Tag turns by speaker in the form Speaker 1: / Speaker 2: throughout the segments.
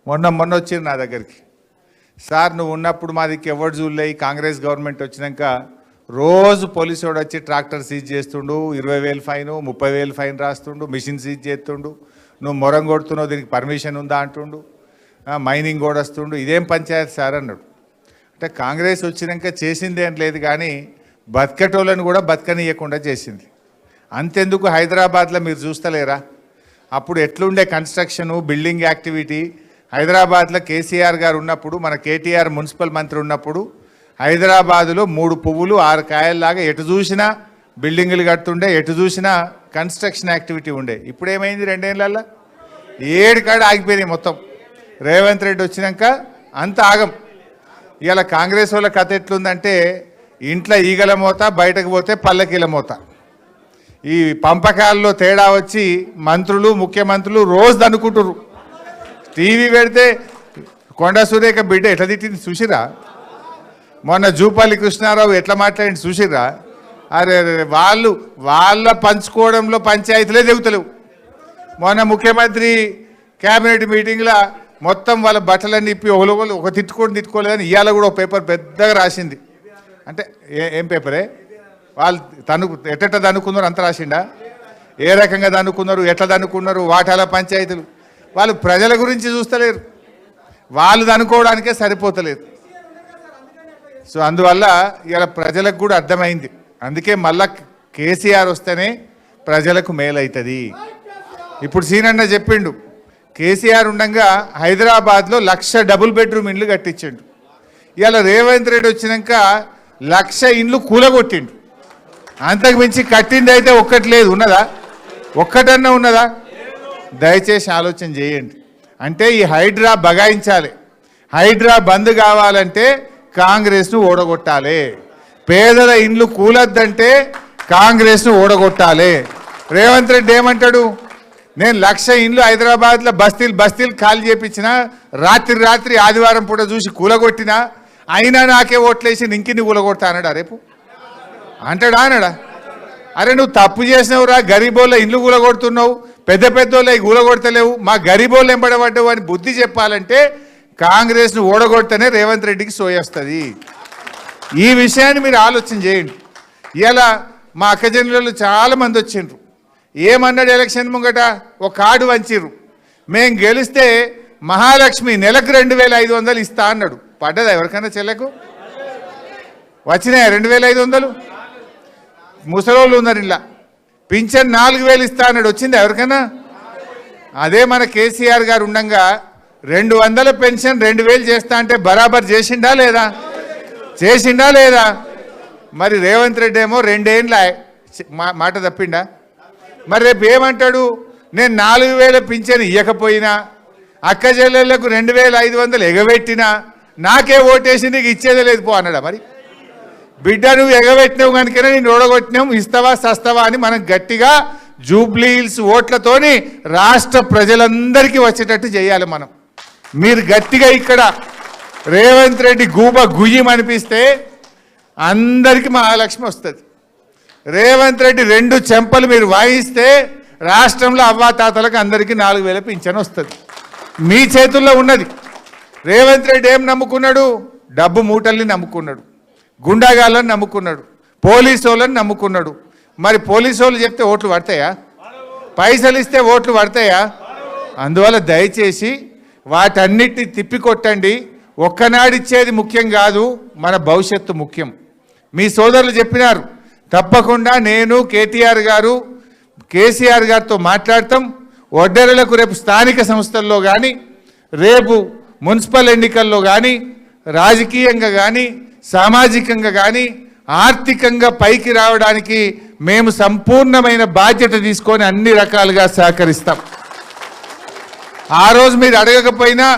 Speaker 1: మొన్న వచ్చింది నా దగ్గరికి. సార్ నువ్వు ఉన్నప్పుడు మా దిక్కు ఎవరు చూడలే, కాంగ్రెస్ గవర్నమెంట్ వచ్చినాక రోజు పోలీసు వాడు వచ్చి ట్రాక్టర్ సీజ్ చేస్తుండు, 20,000 ఫైను 30,000 ఫైన్ రాస్తుండు, మిషన్ సీజ్ చేస్తుండు, నువ్వు మొరం కొడుతున్నావు దీనికి పర్మిషన్ ఉందా అంటుండు, మైనింగ్ కూడా వస్తుండు, ఇదేం పంచాయతీ సార్ అన్నాడు. అంటే కాంగ్రెస్ వచ్చినాక చేసింది ఏం లేదు కానీ బతకటోళ్ళని కూడా బతకనీయకుండా చేసింది. అంతెందుకు హైదరాబాద్లో మీరు చూస్తలేరా అప్పుడు ఎట్లుండే కన్స్ట్రక్షను బిల్డింగ్ యాక్టివిటీ. హైదరాబాద్లో కేసీఆర్ గారు ఉన్నప్పుడు, మన కేటీఆర్ మున్సిపల్ మంత్రి ఉన్నప్పుడు హైదరాబాదులో 3 పువ్వులు 6 కాయల్లాగా ఎటు చూసినా బిల్డింగులు కడుతుండే, ఎటు చూసినా కన్స్ట్రక్షన్ యాక్టివిటీ ఉండే. ఇప్పుడు ఏమైంది 2 ఏళ్ళల్లో 7 కాడ ఆగిపోయినాయి మొత్తం. రేవంత్ రెడ్డి వచ్చినాక అంత ఆగం. ఇవాళ కాంగ్రెస్ వాళ్ళ కథ ఎట్లుందంటే ఇంట్లో ఈగల మోత, బయటకు పోతే పల్లకీల మోత. ఈ పంపకాల్లో తేడా వచ్చి మంత్రులు ముఖ్యమంత్రులు రోజు దనుకుంటురు. టీవీ పెడితే కొండ సురేఖ బిడ్డ ఎట్లా తిట్టింది చూసిరా, మొన్న జూపల్లి కృష్ణారావు ఎట్లా మాట్లాడింది చూసిరా. అరే వాళ్ళ పంచుకోవడంలో పంచాయతీలే దిగుతలేవు. మొన్న ముఖ్యమంత్రి క్యాబినెట్ మీటింగ్లో మొత్తం వాళ్ళ బట్టలన్నీ ఇప్పి ఒక తిట్టుకోలేదని ఇవాళ కూడా ఒక పేపర్ పెద్దగా రాసింది. అంటే ఏం పేపరే, వాళ్ళు ఎట్ట దనుకున్నారు అంత రాసిండా, ఏ రకంగా దనుకున్నారు, ఎట్లా దనుకున్నారు, వాటాల పంచాయతీలు. వాళ్ళు ప్రజల గురించి చూస్తలేరు, వాళ్ళు దనుకోవడానికే సరిపోతలేదు. సో అందువల్ల ఇలా ప్రజలకు కూడా అర్థమైంది. అందుకే మళ్ళా కేసీఆర్ వస్తేనే ప్రజలకు మేలవుతుంది. ఇప్పుడు సీనన్న చెప్పిండు, కేసీఆర్ ఉండగా హైదరాబాద్లో 1,00,000 డబుల్ బెడ్రూమ్ ఇండ్లు కట్టించిండు. ఇవాళ రేవంత్ రెడ్డి వచ్చినాక 1,00,000 ఇండ్లు కూలగొట్టిండు. అంతకు మించి కట్టింది అయితే ఒక్కటి లేదు. ఉన్నదా? ఒక్కటన్నా ఉన్నదా? దయచేసి ఆలోచన చేయండి. అంటే ఈ హైడ్రా బగాయించాలి. హైడ్రా బంద్ కావాలంటే కాంగ్రెస్ను ఓడగొట్టాలి. పేదల ఇండ్లు కూలద్దంటే కాంగ్రెస్ను ఓడగొట్టాలి. రేవంత్ రెడ్డి ఏమంటాడు, నేను 1,00,000 ఇండ్లు హైదరాబాద్లో బస్తీలు ఖాళీ చేపించిన, రాత్రి ఆదివారం పూట చూసి కూలగొట్టినా, అయినా నాకే ఓట్లేసి ఇంకిన్ని కూలగొడతా అన్నాడా రేపు? అంటాడా అనడా? అరే నువ్వు తప్పు చేసినవురా, గరీబోళ్ళ ఇండ్లు కూలగొడుతున్నావు, పెద్దోళ్ళ కూలగొడతలేవు, మా గరీబోళ్ళు ఎంబడబడ్డావు అని బుద్ధి చెప్పాలంటే కాంగ్రెస్ను ఓడగొడితేనే రేవంత్ రెడ్డికి సోయొస్తుంది. ఈ విషయాన్ని మీరు ఆలోచన చేయండి. ఇలా మా అక్కజనులు చాలామంది వచ్చిండ్రు. ఏమన్నాడు ఎలక్షన్ ముంగట, ఒక కార్డు వంచిర్రు, మేము గెలిస్తే మహాలక్ష్మి నెలకు 2,500 ఇస్తా అన్నాడు. పడ్డదా ఎవరికన్నా చెల్లకు? వచ్చినాయా 2,500? ముసలోళ్ళు ఉన్నారు ఇలా. పింఛన్ 4,000 ఇస్తా అన్నాడు, వచ్చింది ఎవరికన్నా? అదే మన కేసీఆర్ గారు ఉండగా 200 పెన్షన్ 2,000 చేస్తా అంటే బరాబర్ చేసిండా లేదా? మరి రేవంత్ రెడ్డి ఏమో 2 ఏళ్ళ మాట తప్పిండా? మరి రేపు ఏమంటాడు, నేను 4,000 పింఛన్ ఇవ్వకపోయినా, అక్క చెల్లెళ్లకు 2,500 ఎగబెట్టినా, నాకే ఓటేసి నీకు ఇచ్చేదే లేదు పో అన్నాడా? మరి బిడ్డ నువ్వు ఎగబెట్టినావు కనుకనే నేను ఓడగొట్టినావు, ఇస్తావా సస్తావా అని మనం గట్టిగా జూబ్లీ హిల్స్ ఓట్లతోని రాష్ట్ర ప్రజలందరికీ వచ్చేటట్టు చేయాలి మనం. మీరు గట్టిగా ఇక్కడ రేవంత్ రెడ్డి గుయ్యం అనిపిస్తే అందరికీ మహాలక్ష్మి వస్తుంది. రేవంత్ రెడ్డి 2 చెంపలు మీరు వాయిస్తే రాష్ట్రంలో అవ్వాతాతలకు అందరికీ 4,000 పింఛన్ వస్తుంది. మీ చేతుల్లో ఉన్నది. రేవంత్ రెడ్డి ఏం నమ్ముకున్నాడు? డబ్బు మూటల్ని నమ్ముకున్నాడు, గుండాగాళ్ళని నమ్ముకున్నాడు, పోలీసు వాళ్ళని నమ్ముకున్నాడు. మరి పోలీసు వాళ్ళు చెప్తే ఓట్లు పడతాయా? పైసలు ఇస్తే ఓట్లు పడతాయా? అందువల్ల దయచేసి వాటన్నిటిని తిప్పికొట్టండి. ఒక్కనాడిచ్చేది ముఖ్యం కాదు, మన భవిష్యత్తు ముఖ్యం. మీ సోదరులు చెప్పినారు, తప్పకుండా నేను కేటీఆర్ గారు కేసీఆర్ గారితో మాట్లాడతాం. ఒడ్డెరలకు రేపు స్థానిక సంస్థల్లో కానీ, రేపు మున్సిపల్ ఎన్నికల్లో కానీ, రాజకీయంగా కానీ, సామాజికంగా కానీ, ఆర్థికంగా పైకి రావడానికి మేము సంపూర్ణమైన బాధ్యత తీసుకొని అన్ని రకాలుగా సహకరిస్తాం. ఆ రోజు మీరు అడగకపోయినా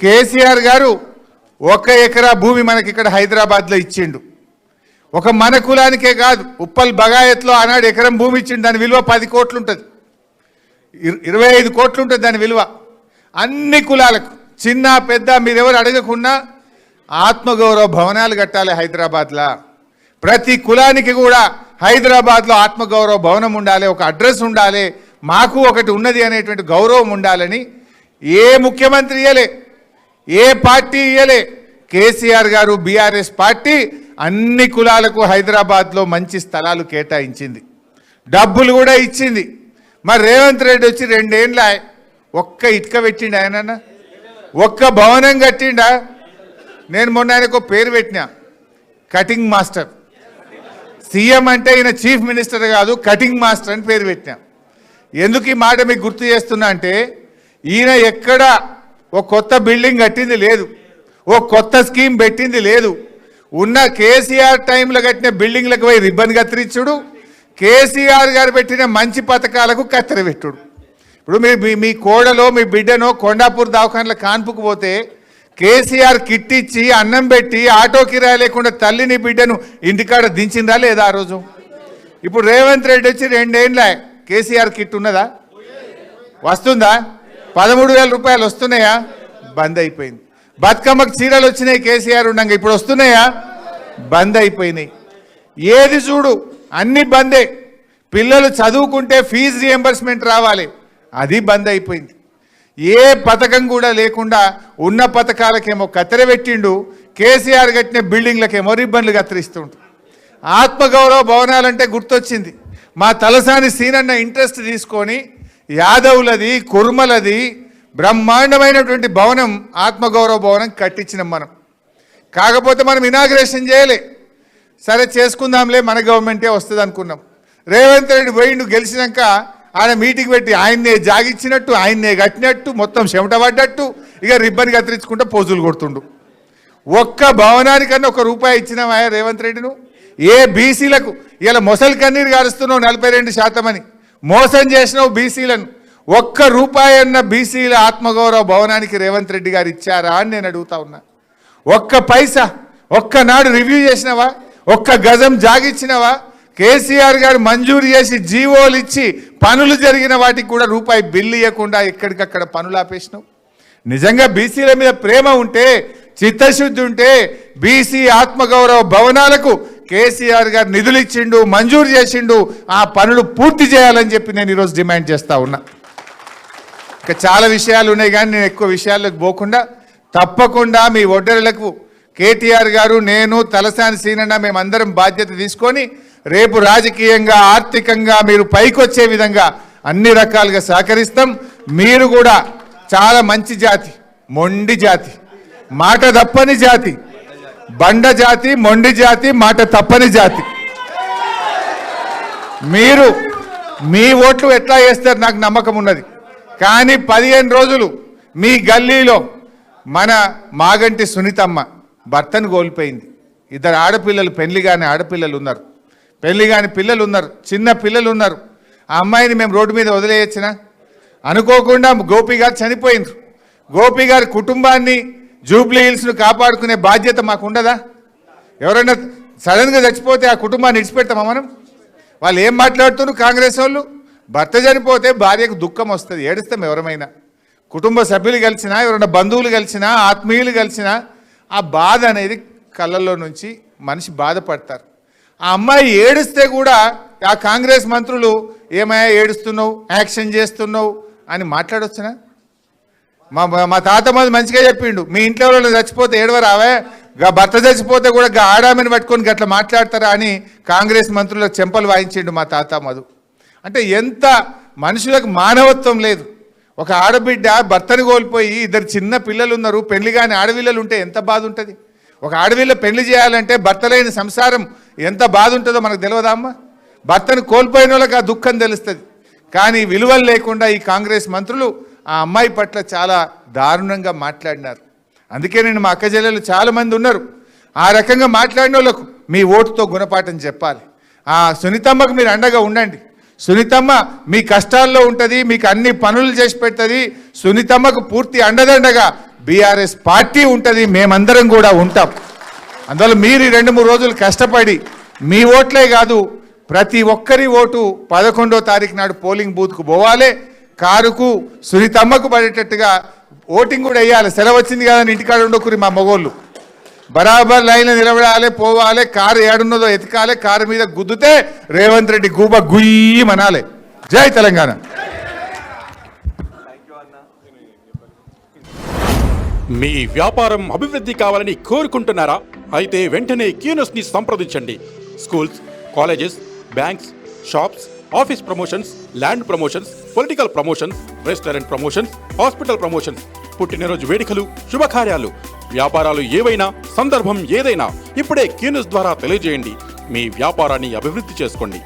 Speaker 1: కేసీఆర్ గారు 1 ఎకరా భూమి మనకి ఇక్కడ హైదరాబాద్లో ఇచ్చిండు. ఒక మన కులానికే కాదు, ఉప్పల్ బగాయత్లో ఆనాడు ఎకరం భూమి ఇచ్చిండు. దాని విలువ 10 కోట్లు ఉంటుంది, 25 కోట్లు ఉంటుంది దాని విలువ. అన్ని కులాలకు చిన్న పెద్ద మీరెవరు అడగకుండా ఆత్మగౌరవ భవనాలు కట్టాలి హైదరాబాద్లో. ప్రతి కులానికి కూడా హైదరాబాద్లో ఆత్మగౌరవ భవనం ఉండాలి, ఒక అడ్రస్ ఉండాలి, మాకు ఒకటి ఉన్నది అనేటువంటి గౌరవం ఉండాలని ఏ ముఖ్యమంత్రి ఇయ్యలే, ఏ పార్టీ ఇయ్యలే. కేసీఆర్ గారు బీఆర్ఎస్ పార్టీ అన్ని కులాలకు హైదరాబాద్లో మంచి స్థలాలు కేటాయించింది, డబ్బులు కూడా ఇచ్చింది. మరి రేవంత్ రెడ్డి వచ్చి 2 ఏళ్ళ ఒక్క ఇటుక పెట్టిండు ఆయన, ఒక్క భవనం కట్టిండా? నేను మొన్న ఆయనకు పేరు పెట్టినా, కటింగ్ మాస్టర్. సీఎం అంటే ఈయన చీఫ్ మినిస్టర్ కాదు, కటింగ్ మాస్టర్ అని పేరు పెట్టినా. ఎందుకు ఈ మాట మీకు గుర్తు చేస్తున్నా అంటే, ఈయన ఎక్కడ ఒక కొత్త బిల్డింగ్ కట్టింది లేదు, ఓ కొత్త స్కీమ్ పెట్టింది లేదు. ఉన్న కేసీఆర్ టైంలో కట్టిన బిల్డింగ్లకు పోయి రిబ్బన్ కత్తిరించుడు, కేసీఆర్ గారు పెట్టిన మంచి పథకాలకు కత్తెర పెట్టుడు. ఇప్పుడు మీ కోడలో మీ బిడ్డనో కొండాపూర్ దవాఖానలో కాన్పుకు పోతే కేసీఆర్ కిట్ ఇచ్చి అన్నం పెట్టి ఆటో కిరాయి లేకుండా తల్లిని బిడ్డను ఇంటికాడ దించిందా లేదా ఆ రోజు? ఇప్పుడు రేవంత్ రెడ్డి వచ్చి 2 ఏళ్ళ కేసీఆర్ కిట్ ఉన్నదా? వస్తుందా? 13,000 రూపాయలు వస్తున్నాయా? బంద్ అయిపోయింది. బతుకమ్మకు చీరలు వచ్చినాయి కేసీఆర్ ఉండగా, ఇప్పుడు వస్తున్నాయా? బంద్ అయిపోయినాయి. ఏది చూడు అన్ని బందే. పిల్లలు చదువుకుంటే ఫీజు రియంబర్స్మెంట్ రావాలి, అది బంద్ అయిపోయింది. ఏ పథకం కూడా లేకుండా ఉన్న పథకాలకేమో కత్తెర పెట్టిండు, కేసీఆర్ కట్టిన బిల్డింగ్లకేమో రిబ్బన్లు కత్తిరిస్తుండు. ఆత్మగౌరవ భవనాలంటే గుర్తొచ్చింది. మా తలసాని సీనన్న ఇంట్రెస్ట్ తీసుకొని యాదవులది కుర్మలది బ్రహ్మాండమైనటువంటి భవనం, ఆత్మగౌరవ భవనం కట్టించినాం మనం. కాకపోతే మనం ఇనాగ్రేషన్ చేయలే. సరే చేసుకుందాంలే, మన గవర్నమెంటే వస్తుంది అనుకున్నాం. రేవంత్ రెడ్డి పోయిండు, గెలిచినాక ఆయన మీటింగ్ పెట్టి ఆయన్నే జాగిచ్చినట్టు, ఆయన్నే కట్టినట్టు, మొత్తం చెమట పడ్డట్టు ఇక రిబ్బన్ కత్తిరించుకుంటే పోజులు కొడుతుండు. ఒక్క భవనానికన్నా ₹1 ఇచ్చినావా రేవంత్ రెడ్డిను? ఏ బీసీలకు ఇలా మొసలి కన్నీరు గారుస్తున్నావు 42% అని మోసం చేసినావు బీసీలను. ₹1 అన్న బీసీల ఆత్మగౌరవ భవనానికి రేవంత్ రెడ్డి గారు ఇచ్చారా అని నేను అడుగుతా ఉన్నా. ఒక్క పైసా ఒక్కనాడు రివ్యూ చేసినవా? ఒక్క గజం జాగిచ్చినవా? కేసీఆర్ గారు మంజూరు చేసి జీవోలు ఇచ్చి పనులు జరిగిన వాటికి కూడా ₹1 బిల్లు ఇవ్వకుండా ఎక్కడికక్కడ పనులు ఆపేసినావు. నిజంగా బీసీల మీద ప్రేమ ఉంటే, చిత్తశుద్ధి ఉంటే బీసీ ఆత్మగౌరవ భవనాలకు కేసీఆర్ గారు నిధులు ఇచ్చిండు, మంజూరు చేసిండు. ఆ పనులు పూర్తి చేయాలని చెప్పి నేను ఈరోజు డిమాండ్ చేస్తా ఉన్నా. ఇంకా చాలా విషయాలు ఉన్నాయి కానీ నేను ఎక్కువ విషయాల్లోకి పోకుండా తప్పకుండా మీ ఒడ్డరులకు కేటీఆర్ గారు, నేను, తలసాని సీనన్న మేమందరం బాధ్యత తీసుకొని రేపు రాజకీయంగా ఆర్థికంగా మీరు పైకొచ్చే విధంగా అన్ని రకాలుగా సహకరిస్తాం. మీరు కూడా చాలా మంచి జాతి, మొండి జాతి, మాట తప్పని జాతి, బండ జాతి, మొండి జాతి, మాట తప్పని జాతి. మీరు మీ ఓట్లు ఎట్లా వేస్తారు నాకు నమ్మకం ఉన్నది. కానీ 15 రోజులు మీ గల్లీలో మన మాగంటి సునీతమ్మ భర్తను కోల్పోయింది. 2 ఆడపిల్లలు, పెళ్లి కాని ఆడపిల్లలు ఉన్నారు, పెళ్లి కాని పిల్లలు ఉన్నారు, చిన్న పిల్లలు ఉన్నారు. ఆ అమ్మాయిని మేము రోడ్డు మీద వదిలేయచ్చునా? అనుకోకుండా గోపి గారు చనిపోయింది. గోపి గారి కుటుంబాన్ని, జూబ్లీ హిల్స్ను కాపాడుకునే బాధ్యత మాకు ఉండదా? ఎవరైనా సడన్గా చచ్చిపోతే ఆ కుటుంబాన్ని విడిచిపెడతామా మనం? వాళ్ళు ఏం మాట్లాడుతున్నారు కాంగ్రెస్ వాళ్ళు? భర్త చనిపోతే భార్యకు దుఃఖం వస్తుంది, ఏడుస్తాం ఎవరమైనా. కుటుంబ సభ్యులు కలిసినా, ఎవరైనా బంధువులు కలిసినా, ఆత్మీయులు కలిసినా ఆ బాధ అనేది కళ్ళల్లో నుంచి మనిషి బాధపడతారు. ఆ అమ్మాయి ఏడుస్తే కూడా ఆ కాంగ్రెస్ మంత్రులు ఏమయ్యా ఏడుస్తున్నావు, యాక్షన్ చేస్తున్నావు అని మాట్లాడొచ్చునా? మా తాత మాది మంచిగా చెప్పిండు, మీ ఇంట్లో వాళ్ళు చచ్చిపోతే ఏడవరావే, భర్త చచ్చిపోతే కూడా ఆడామని పట్టుకొని గట్లా మాట్లాడతారా అని కాంగ్రెస్ మంత్రులకు చెంపలు వాయించిండు మా తాత మధు. అంటే ఎంత మనుషులకు మానవత్వం లేదు. ఒక ఆడబిడ్డ భర్తను కోల్పోయి 2 చిన్న పిల్లలు ఉన్నారు, పెళ్లి కాని ఆడపిల్లలు ఉంటే ఎంత బాధ ఉంటుంది? ఒక ఆడపిల్ల పెళ్లి చేయాలంటే భర్త లేని సంసారం ఎంత బాధ ఉంటుందో మనకు తెలియదా అమ్మ? భర్తను కోల్పోయిన వాళ్ళకి ఆ దుఃఖం తెలుస్తుంది. కానీ విలువలు లేకుండా ఈ కాంగ్రెస్ మంత్రులు ఆ అమ్మాయి పట్ల చాలా దారుణంగా మాట్లాడినారు. అందుకే నేను మా అక్క చెల్లెలు చాలామంది ఉన్నారు, ఆ రకంగా మాట్లాడిన వాళ్ళకు మీ ఓటుతో గుణపాఠం చెప్పాలి. ఆ సునీతమ్మకు మీరు అండగా ఉండండి. సునీతమ్మ మీ కష్టాల్లో ఉంటుంది, మీకు అన్ని పనులు చేసి పెడుతుంది. సునీతమ్మకు పూర్తి అండదండగా బీఆర్ఎస్ పార్టీ ఉంటుంది, మేమందరం కూడా ఉంటాం. అందువల్ల మీరు 2-3 రోజులు కష్టపడి మీ ఓట్లే కాదు ప్రతి ఒక్కరి ఓటు 11వ తారీఖు నాడు పోలింగ్ బూత్కు పోవాలి. కారుకు సునీతమ్మకు పడేటట్టుగా ఓటింగ్ కూడా వేయాలి. సెలవు వచ్చింది కదా ఇంటికాడ ఉండకురి మా మగోళ్ళు, బరాబర్ లైన్లో నిలబడాలి, పోవాలి. కారు ఏడున్నదో ఎతకాలి, కారు మీద గుద్దుతే రేవంత్ రెడ్డి గూబ గుయ్యి మనాలి. జై తెలంగాణ.
Speaker 2: మీ వ్యాపారం అభివృద్ధి కావాలని కోరుకుంటున్నారా? అయితే వెంటనే క్యూనస్ని సంప్రదించండి. Schools, colleges, banks, shops, office promotions, land promotions, political promotions, restaurant promotions, hospital promotions, పుట్టినరోజు వేడుకలు, శుభకార్యాలు, వ్యాపారాలు ఏవైనా, సందర్భం ఏదైనా ఇప్పుడే క్యూనస్ ద్వారా తెలియజేయండి. మీ వ్యాపారాన్ని అభివృద్ధి చేసుకోండి.